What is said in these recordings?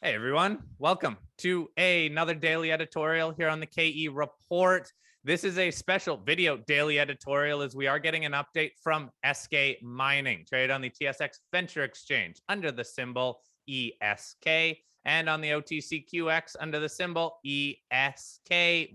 Hey everyone, welcome to another daily editorial here on the KE Report. This is a special video daily editorial as we are getting an update from Eskay Mining, traded on the TSX Venture Exchange under the symbol ESK and on the OTCQX under the symbol ESKYF.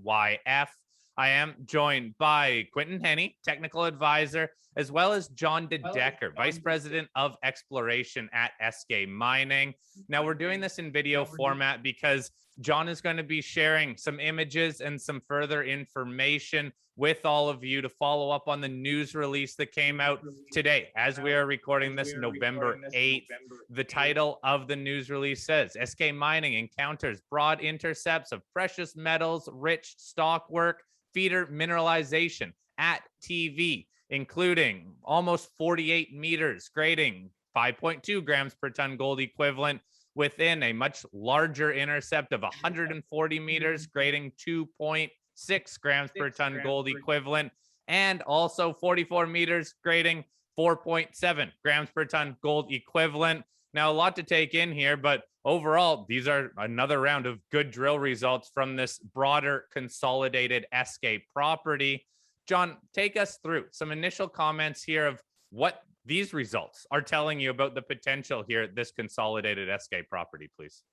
I am joined by Quinton Hennigh, technical advisor, as well as John Dedecker, vice president of exploration at Eskay Mining. Now, we're doing this in video format because John is going to be sharing some images and some further information with all of you to follow up on the news release that came out today. As we are recording this November 8th, the title of the news release says, Eskay Mining encounters broad intercepts of precious metals, rich stockwork, feeder mineralization at TV, including almost 48 meters, grading 5.2 grams per ton gold equivalent, within a much larger intercept of 140 meters, grading 2.6 grams per ton gold equivalent, and also 44 meters, grading 4.7 grams per ton gold equivalent. Now, a lot to take in here, but overall, these are another round of good drill results from this broader consolidated Eskay property. John, take us through some initial comments here of what these results are telling you about the potential here at this consolidated Eskay property, please.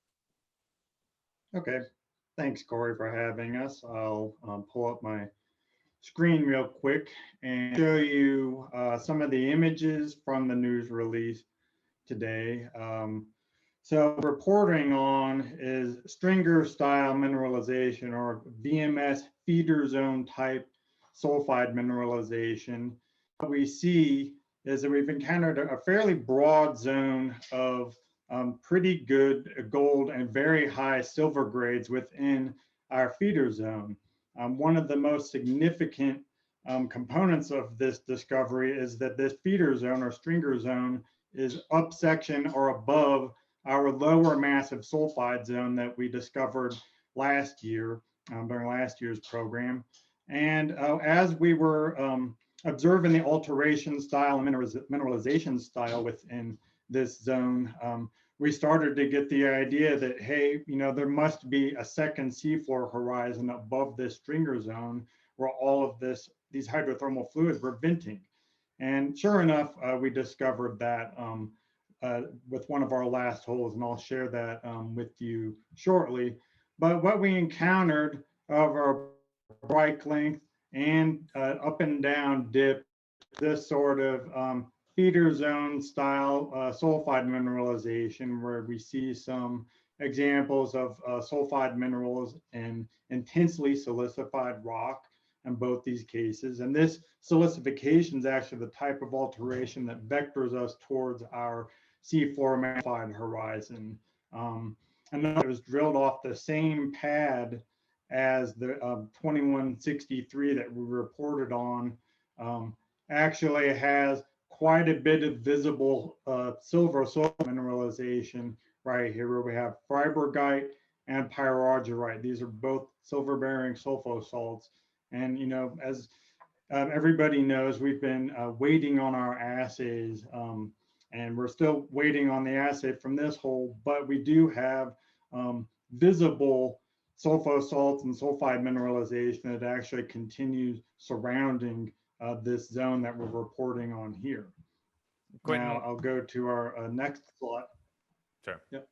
Okay, thanks, Corey, for having us. I'll pull up my screen real quick and show you some of the images from the news release today. So reporting on is stringer style mineralization, or VMS feeder zone type sulfide mineralization. What we see is that we've encountered a fairly broad zone of pretty good gold and very high silver grades within our feeder zone. One of the most significant components of this discovery is that this feeder zone or stringer zone is up section or above our lower massive sulfide zone that we discovered last year during last year's program. And as we were observing the alteration style and mineralization style within this zone, we started to get the idea that, hey, there must be a second seafloor horizon above this stringer zone where all of these hydrothermal fluids were venting. And sure enough, we discovered that with one of our last holes, and I'll share that with you shortly. But what we encountered over break length and up and down dip, this sort of feeder zone style sulfide mineralization, where we see some examples of sulfide minerals and intensely silicified rock in both these cases. And this silicification is actually the type of alteration that vectors us towards our seafloor magnified horizon. And it was drilled off the same pad as the 2163 that we reported on. Actually has quite a bit of visible silver soil mineralization right here, where we have fibergite and pyrargyrite. These are both silver-bearing sulfo salts. And as everybody knows, we've been waiting on our assays, and we're still waiting on the assay from this hole, but we do have visible sulfo salts and sulfide mineralization that actually continues surrounding this zone that we're reporting on here. Quinton, now I'll go to our next slide. Sure. Yep.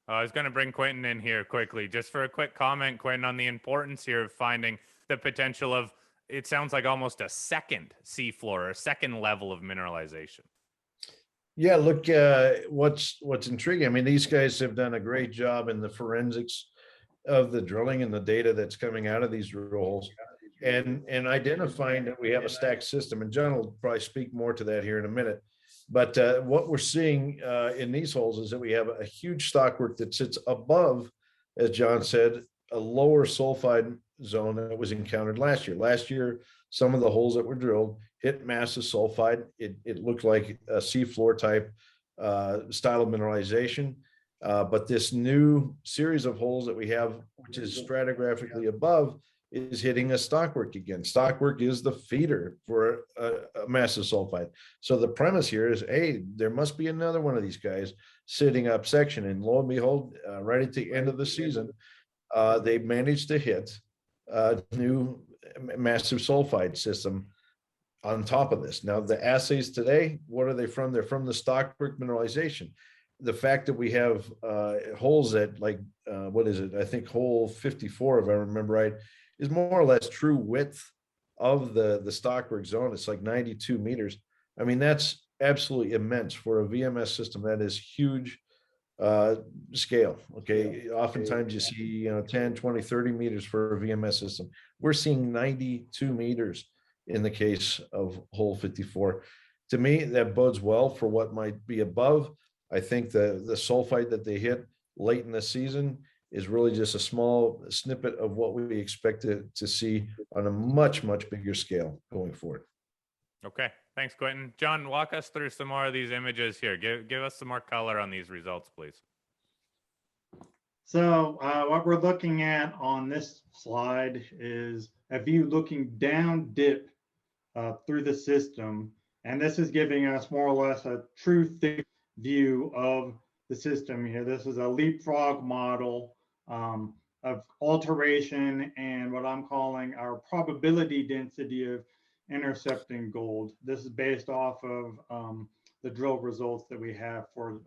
I was going to bring Quinton in here quickly, just for a quick comment, Quinton, on the importance here of finding the potential of, it sounds like almost a second seafloor, or a second level of mineralization. Yeah, look, what's intriguing, I mean, these guys have done a great job in the forensics of the drilling and the data that's coming out of these drill holes, and identifying that we have a stacked system. And John will probably speak more to that here in a minute. But what we're seeing in these holes is that we have a huge stockwork that sits above, as John said, a lower sulfide zone that was encountered last year. Last year, some of the holes that were drilled hit massive sulfide. It looked like a seafloor type style of mineralization. But this new series of holes that we have, which is stratigraphically above, is hitting a stockwork again. Stockwork is the feeder for a massive sulfide. So the premise here is, hey, there must be another one of these guys sitting up section. And lo and behold, right at the end of the season, they managed to hit a new massive sulfide system on top of this. Now, the assays today, what are they from? They're from the stockwork mineralization. The fact that we have holes at like, what is it? I think hole 54, if I remember right, is more or less true width of the stockwork zone. It's like 92 meters. I mean, that's absolutely immense for a VMS system. That is huge scale. Okay. Oftentimes you see, 10, 20, 30 meters for a VMS system. We're seeing 92 meters in the case of hole 54. To me, that bodes well for what might be above. I think the sulfide that they hit late in the season is really just a small snippet of what we expect to see on a much, much bigger scale going forward. Okay, thanks, Quinton. John, walk us through some more of these images here. Give us some more color on these results, please. So what we're looking at on this slide is a view looking down dip through the system. And this is giving us more or less a true thick view of the system here. This is a leapfrog model of alteration and what I'm calling our probability density of intercepting gold. This is based off of the drill results that we have for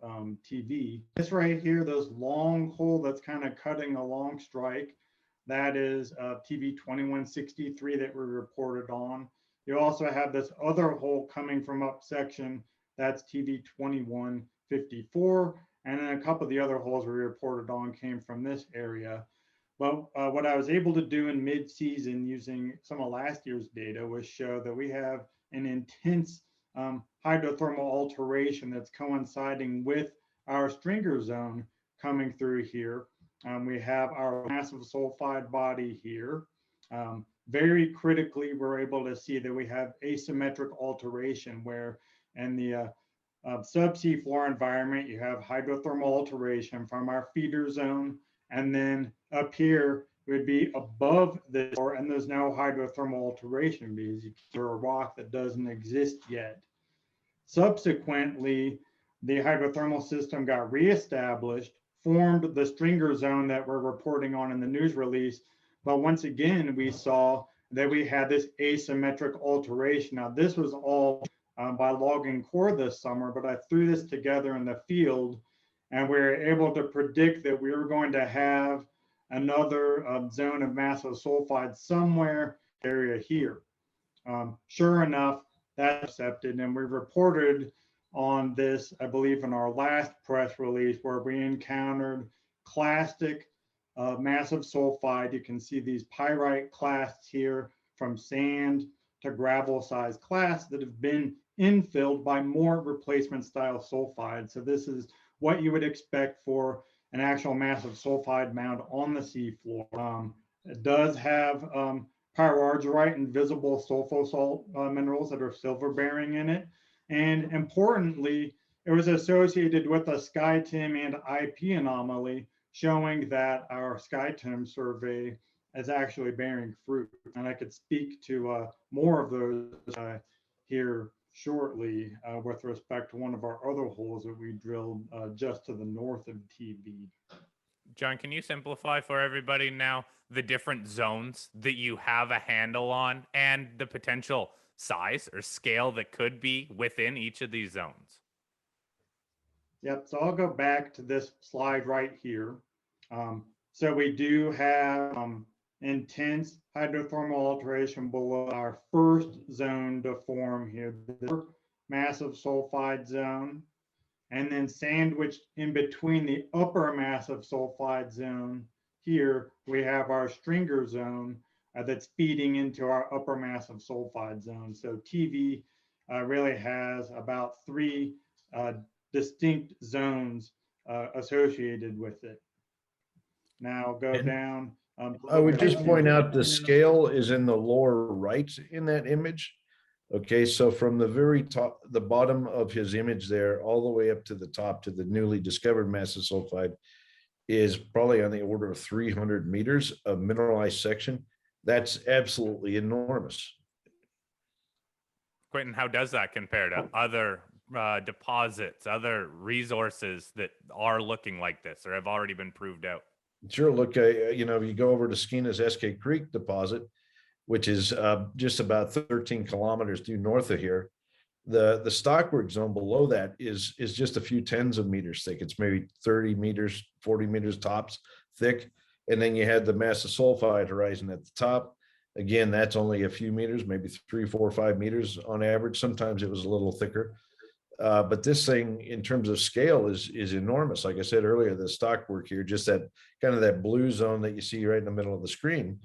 TV. This right here, this long hole that's kind of cutting a long strike, that is TV 2163 that we reported on. You also have this other hole coming from up section, that's TV 2154. And then a couple of the other holes we reported on came from this area. But what I was able to do in mid-season using some of last year's data was show that we have an intense hydrothermal alteration that's coinciding with our stringer zone coming through here. We have our massive sulfide body here. Very critically, we're able to see that we have asymmetric alteration where in the subsea floor environment, you have hydrothermal alteration from our feeder zone. And then up here, it would be above this, and there's no hydrothermal alteration because you keep a rock that doesn't exist yet. Subsequently, the hydrothermal system got reestablished, formed the stringer zone that we're reporting on in the news release. But once again, we saw that we had this asymmetric alteration. Now, this was all by logging core this summer, but I threw this together in the field and we were able to predict that we were going to have another zone of massive sulfide somewhere area here. Sure enough, that's accepted, and we reported on this, I believe, in our last press release where we encountered clastic massive sulfide. You can see these pyrite clasts here from sand to gravel size clasts that have been infilled by more replacement style sulfide. So this is what you would expect for an actual massive sulfide mound on the seafloor. It does have pyrargyrite and visible sulfosalt minerals that are silver bearing in it. And importantly, it was associated with a SkyTIM and IP anomaly showing that our SkyTIM survey is actually bearing fruit. And I could speak to more of those here shortly with respect to one of our other holes that we drilled just to the north of TV. John, can you simplify for everybody now the different zones that you have a handle on and the potential size or scale that could be within each of these zones? Yep, so I'll go back to this slide right here. So we do have intense hydrothermal alteration below our first zone to form here, the massive sulfide zone, and then sandwiched in between the upper massive sulfide zone here, we have our stringer zone that's feeding into our upper massive sulfide zone. So TV really has about three distinct zones associated with it. Now go down. I would just point out the scale is in the lower right in that image. Okay, so from the very top, the bottom of his image there, all the way up to the top to the newly discovered massive sulfide is probably on the order of 300 meters of mineralized section. That's absolutely enormous. Quinton, how does that compare to other deposits, other resources that are looking like this or have already been proved out? Sure. Look, you know, you go over to Skeena's Eskay Creek deposit, which is just about 13 kilometers due north of here. The stockwork zone below that is just a few tens of meters thick. It's maybe 30 meters, 40 meters tops thick. And then you had the massive sulfide horizon at the top. Again, that's only a few meters, maybe 3, 4, 5 meters on average. Sometimes it was a little thicker. But this thing, in terms of scale, is enormous. Like I said earlier, the stockwork here, just that kind of that blue zone that you see right in the middle of the screen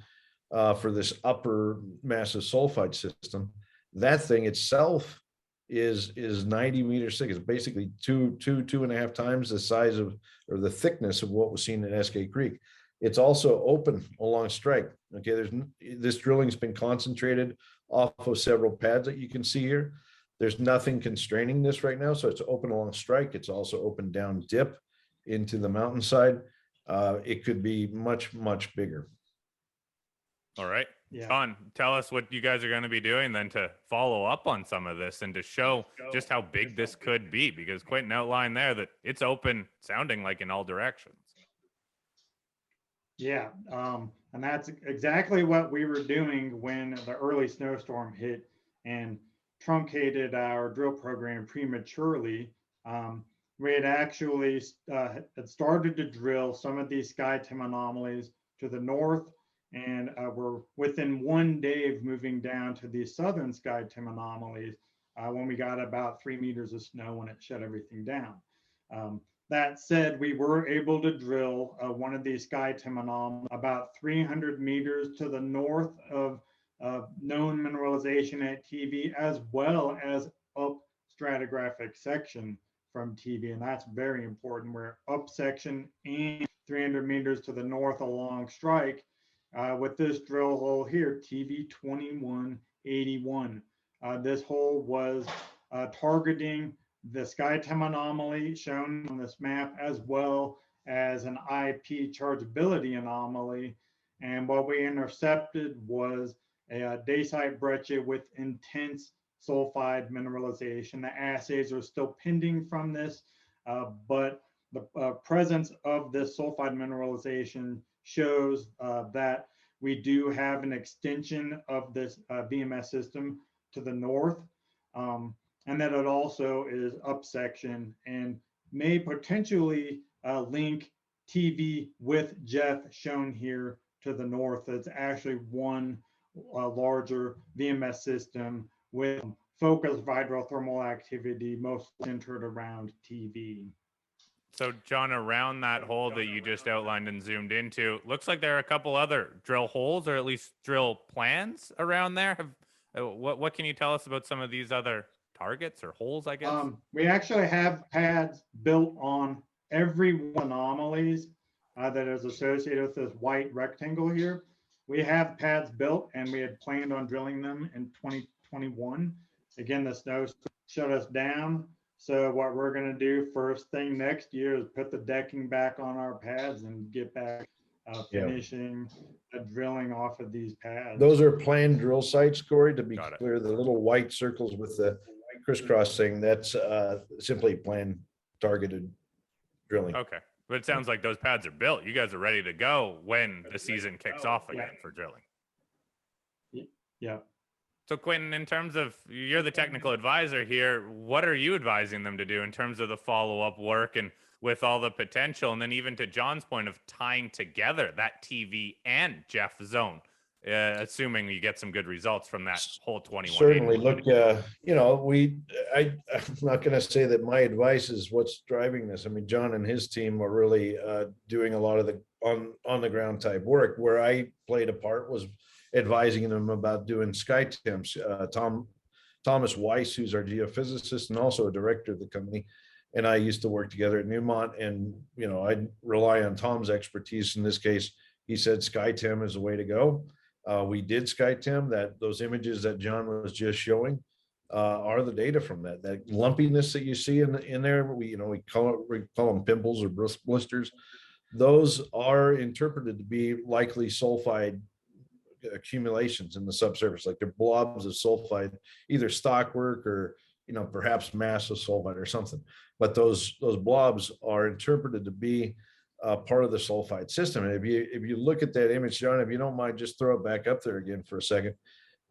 for this upper massive sulfide system. That thing itself is 90 meters thick. It's basically two and a half times the size of, or the thickness of what was seen in Eskay Creek. It's also open along strike. Okay, this drilling's been concentrated off of several pads that you can see here. There's nothing constraining this right now, so it's open along strike. It's also open down dip into the mountainside. It could be much, much bigger. All right. Yeah. John, tell us what you guys are going to be doing then to follow up on some of this and to show just how big this could be, because Quinton outlined there that it's open sounding like in all directions. Yeah, and that's exactly what we were doing when the early snowstorm hit and truncated our drill program prematurely. We had actually had started to drill some of these SkyTEM anomalies to the north, and we're within 1 day of moving down to the southern SkyTEM anomalies when we got about 3 meters of snow when it shut everything down. That said, we were able to drill one of these SkyTEM anomalies about 300 meters to the north of known mineralization at TV, as well as up stratigraphic section from TV. And that's very important. We're up section and 300 meters to the north along strike with this drill hole here, TV 2181. This hole was targeting the SkyTEM anomaly shown on this map, as well as an IP chargeability anomaly. And what we intercepted was a dacite breccia with intense sulfide mineralization. The assays are still pending from this, but the presence of this sulfide mineralization shows that we do have an extension of this VMS system to the north. And that it also is up section and may potentially link TV with Jeff shown here to the north. It's actually one larger VMS system with focused hydrothermal activity, most centered around TV. So John, around that hole that you just outlined and zoomed into, looks like there are a couple other drill holes, or at least drill plans around there. What can you tell us about some of these other targets or holes, I guess? We actually have pads built on every one anomalies that is associated with this white rectangle here. We have pads built and we had planned on drilling them in 2021. Again, the snow shut us down. So what we're going to do first thing next year is put the decking back on our pads and get back finishing drilling off of these pads. Those are planned drill sites, Corey, to be clear. The little white circles with the crisscross thing, that's simply planned targeted drilling. Okay. But it sounds like those pads are built. You guys are ready to go when the season kicks off again for drilling. Yeah. So Quinton, in terms of, you're the technical advisor here, what are you advising them to do in terms of the follow-up work and with all the potential? And then even to John's point of tying together that TV and Jeff zone, assuming you get some good results from that whole 21. Certainly. Look, you know, I'm not going to say that my advice is what's driving this. I mean, John and his team are really doing a lot of the on the ground type work. Where I played a part was advising them about doing SkyTEMs. Thomas Weiss, who's our geophysicist and also a director of the company, and I used to work together at Newmont. And, you know, I rely on Tom's expertise. In this case, he said SkyTEM is the way to go. We did SkyTEM. Those images that John was just showing are the data from that lumpiness that you see in there. We call them pimples or blisters. Those are interpreted to be likely sulfide accumulations in the subsurface, like they're blobs of sulfide, either stockwork or, perhaps mass of sulfide or something. But those blobs are interpreted to be part of the sulfide system. And if you look at that image, John, if you don't mind, just throw it back up there again for a second.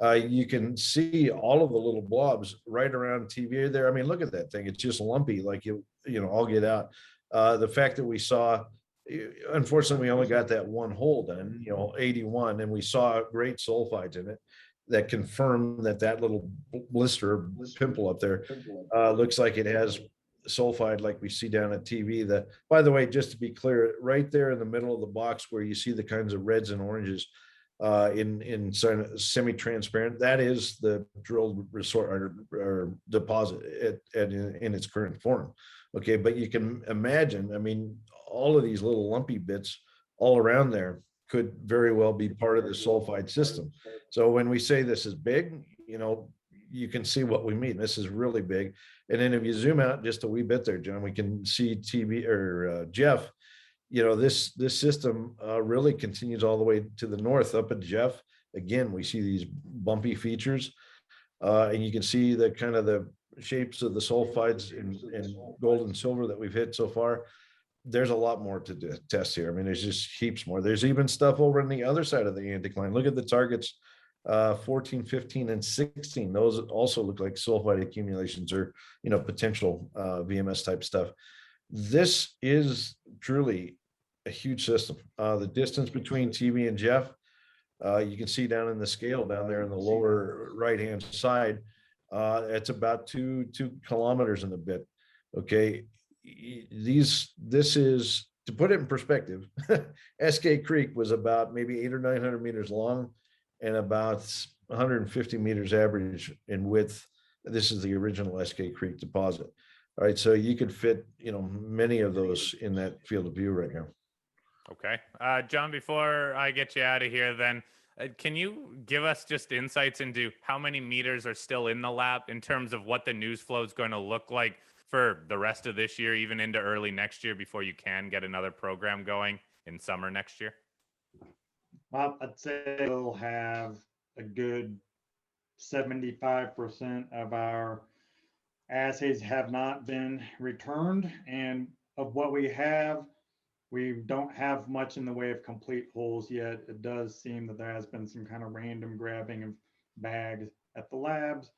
You can see all of the little blobs right around TV there. I mean, look at that thing. It's just lumpy, like I'll get out. The fact that we saw, unfortunately, we only got that one hole done, 81, and we saw great sulfides in it that confirm that little blister pimple up there looks like it has sulfide like we see down at TV. That, by the way, just to be clear, right there in the middle of the box where you see the kinds of reds and oranges in semi-transparent, that is the drilled resort or deposit in its current form. Okay, but you can imagine, I mean, all of these little lumpy bits all around there could very well be part of the sulfide system. So when we say this is big, you can see what we mean. This is really big. And then if you zoom out just a wee bit there, John, we can see TV or Jeff. This system really continues all the way to the north up at Jeff. Again, we see these bumpy features, and you can see the kind of the shapes of the sulfides in gold and silver that we've hit so far. There's a lot more to test here. I mean, there's just heaps more. There's even stuff over on the other side of the anticline. Look at the targets 14, 15, and 16. Those also look like sulfide accumulations or, potential VMS type stuff. This is truly a huge system. The distance between TV and Jeff, you can see down in the scale down there in the lower right-hand side, it's about two kilometers and a bit. Okay. This is, to put it in perspective, Eskay Creek was about maybe 800 or 900 meters long and about 150 meters average in width. This is the original Eskay Creek deposit. All right, so you could fit, many of those in that field of view right now. Okay. John, before I get you out of here, then, can you give us just insights into how many meters are still in the lab in terms of what the news flow is going to look like for the rest of this year, even into early next year, before you can get another program going in summer next year? Well, I'd say we'll have a good 75% of our assays have not been returned. And of what we have, we don't have much in the way of complete holes yet. It does seem that there has been some kind of random grabbing of bags at the labs.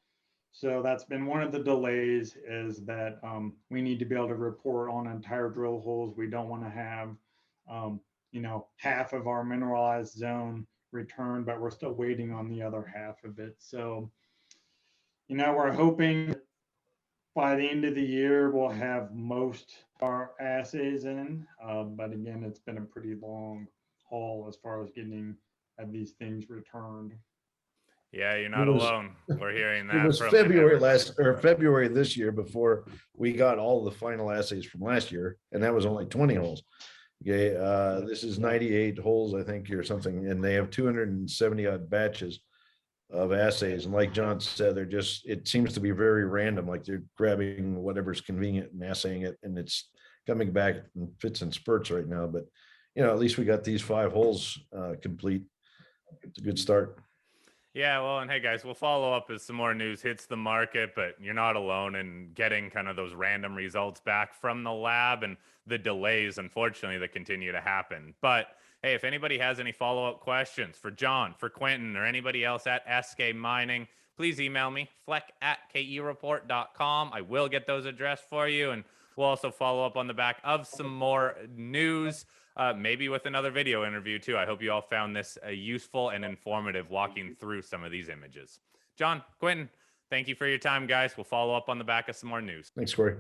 So that's been one of the delays, is that we need to be able to report on entire drill holes. We don't want to have, half of our mineralized zone returned, but we're still waiting on the other half of it. So, we're hoping by the end of the year, we'll have most of our assays in. But again, it's been a pretty long haul as far as getting these things returned. Yeah, you're not alone. We're hearing that. It was February this year before we got all the final assays from last year, and that was only 20 holes. Okay, this is 98 holes, I think, or something, and they have 270 odd batches of assays. And like John said, it seems to be very random, like they're grabbing whatever's convenient and assaying it, and it's coming back in fits and spurts right now. But at least we got these 5 holes complete. It's a good start. Yeah, well, and hey guys, we'll follow up as some more news hits the market, but you're not alone in getting kind of those random results back from the lab and the delays, unfortunately, that continue to happen. But hey, if anybody has any follow-up questions for John, for Quinton, or anybody else at Eskay Mining, please email me, fleck@kereport.com. I will get those addressed for you, and we'll also follow up on the back of some more news, maybe with another video interview too. I hope you all found this useful and informative, walking through some of these images. John, Quinton, thank you for your time, guys. We'll follow up on the back of some more news. Thanks, Corey.